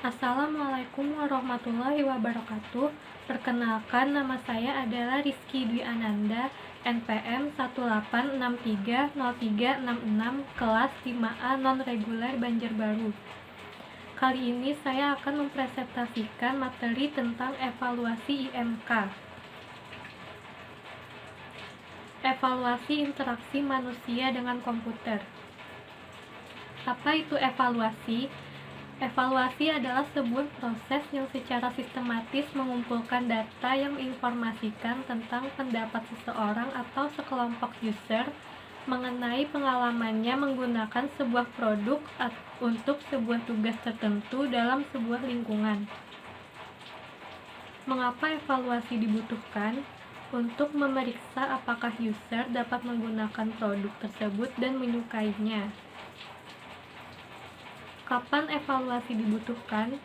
Assalamualaikum warahmatullahi wabarakatuh. Perkenalkan, nama saya adalah Rizky Dwi Ananda, NPM 186303666, kelas 5A non-reguler Banjarbaru. Kali ini saya akan mempresentasikan materi tentang evaluasi IMK. Evaluasi interaksi manusia dengan komputer. Apa itu evaluasi? Evaluasi adalah sebuah proses yang secara sistematis mengumpulkan data yang menginformasikan tentang pendapat seseorang atau sekelompok user mengenai pengalamannya menggunakan sebuah produk untuk sebuah tugas tertentu dalam sebuah lingkungan. Mengapa evaluasi dibutuhkan? Untuk memeriksa apakah user dapat menggunakan produk tersebut dan menyukainya. Kapan evaluasi dibutuhkan?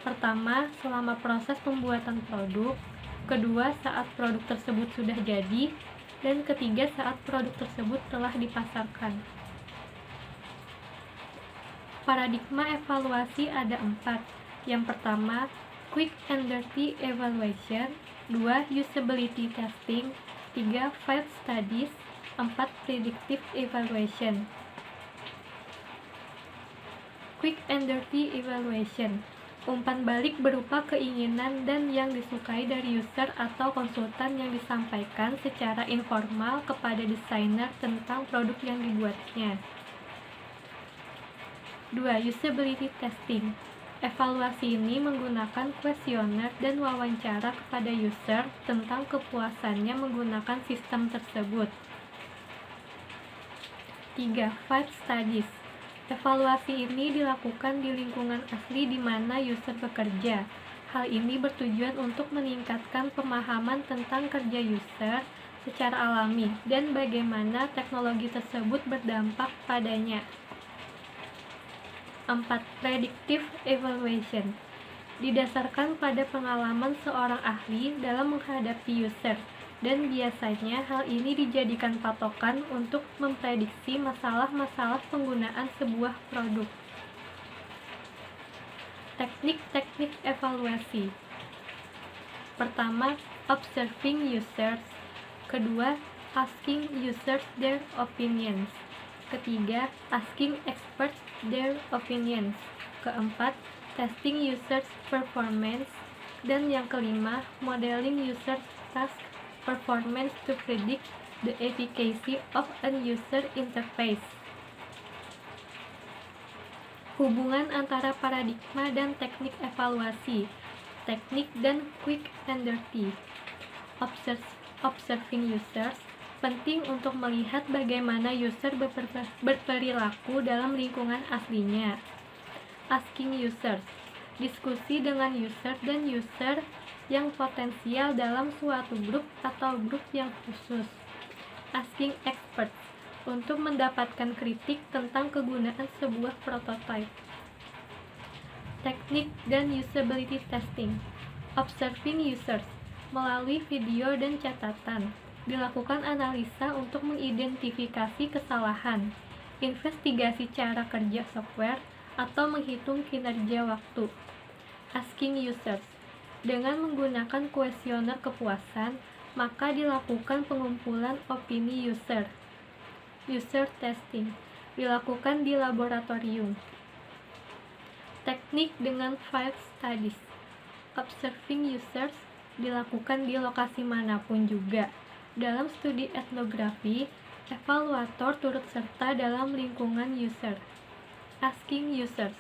Pertama, selama proses pembuatan produk. Kedua, saat produk tersebut sudah jadi. Dan ketiga, saat produk tersebut telah dipasarkan. Paradigma evaluasi ada 4. Yang pertama, quick and dirty evaluation. 2. Usability testing. 3. Field studies. 4. Predictive evaluation. Quick and dirty evaluation. Umpan balik berupa keinginan dan yang disukai dari user atau konsultan yang disampaikan secara informal kepada desainer tentang produk yang dibuatnya. 2. Usability testing. Evaluasi ini menggunakan kuesioner dan wawancara kepada user tentang kepuasannya menggunakan sistem tersebut. 3. Field studies. Evaluasi ini dilakukan di lingkungan asli di mana user bekerja. Hal ini bertujuan untuk meningkatkan pemahaman tentang kerja user secara alami dan bagaimana teknologi tersebut berdampak padanya. 4. Predictive evaluation. Didasarkan pada pengalaman seorang ahli dalam menghadapi user, dan biasanya hal ini dijadikan patokan untuk memprediksi masalah-masalah penggunaan sebuah produk. Teknik-teknik evaluasi. Pertama, observing users. Kedua, asking users their opinions. Ketiga, asking experts their opinions. Keempat, testing users performance. Dan yang kelima, modeling user task performance to predict the efficacy of a user interface. Hubungan antara paradigma dan teknik evaluasi. Teknik dan quick and dirty. Observing users. Penting untuk melihat bagaimana user berperilaku dalam lingkungan aslinya. Asking users. Diskusi dengan user dan user yang potensial dalam suatu grup atau grup yang khusus. Asking experts. Untuk mendapatkan kritik tentang kegunaan sebuah prototipe. Teknik dan usability testing. Observing users. Melalui video dan catatan. Dilakukan analisa untuk mengidentifikasi kesalahan, investigasi cara kerja software, atau menghitung kinerja waktu. Asking users. Dengan menggunakan kuesioner kepuasan, maka dilakukan pengumpulan opini user. User testing. Dilakukan di laboratorium. Teknik dengan field studies. Observing users dilakukan di lokasi manapun juga. Dalam studi etnografi, evaluator turut serta dalam lingkungan user. Asking users.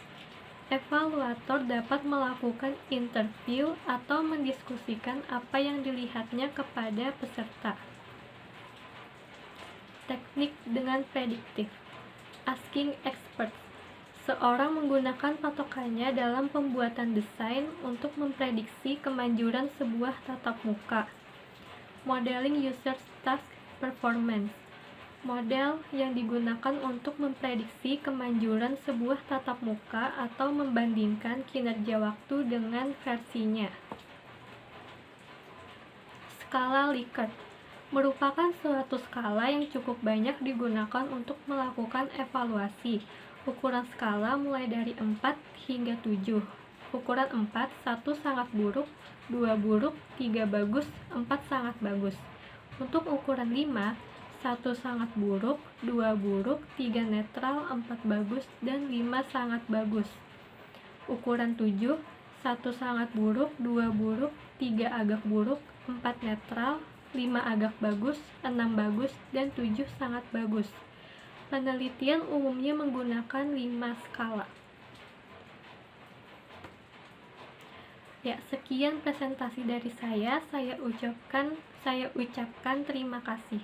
Evaluator dapat melakukan interview atau mendiskusikan apa yang dilihatnya kepada peserta. Teknik dengan prediktif. Asking experts. Seorang menggunakan patokannya dalam pembuatan desain untuk memprediksi kemanjuran sebuah tatap muka. Modeling user task performance. Model yang digunakan untuk memprediksi kemanjuran sebuah tatap muka atau membandingkan kinerja waktu dengan versinya. Skala Likert merupakan suatu skala yang cukup banyak digunakan untuk melakukan evaluasi. Ukuran skala mulai dari 4 hingga 7. Ukuran 4, 1 sangat buruk, 2 buruk, 3 bagus, 4 sangat bagus. Untuk ukuran 5, 1 sangat buruk, 2 buruk, 3 netral, 4 bagus, dan 5 sangat bagus. Ukuran 7, 1 sangat buruk, 2 buruk, 3 agak buruk, 4 netral, 5 agak bagus, 6 bagus, dan 7 sangat bagus. Penelitian umumnya menggunakan 5 skala. Ya, sekian presentasi dari saya. Saya ucapkan terima kasih.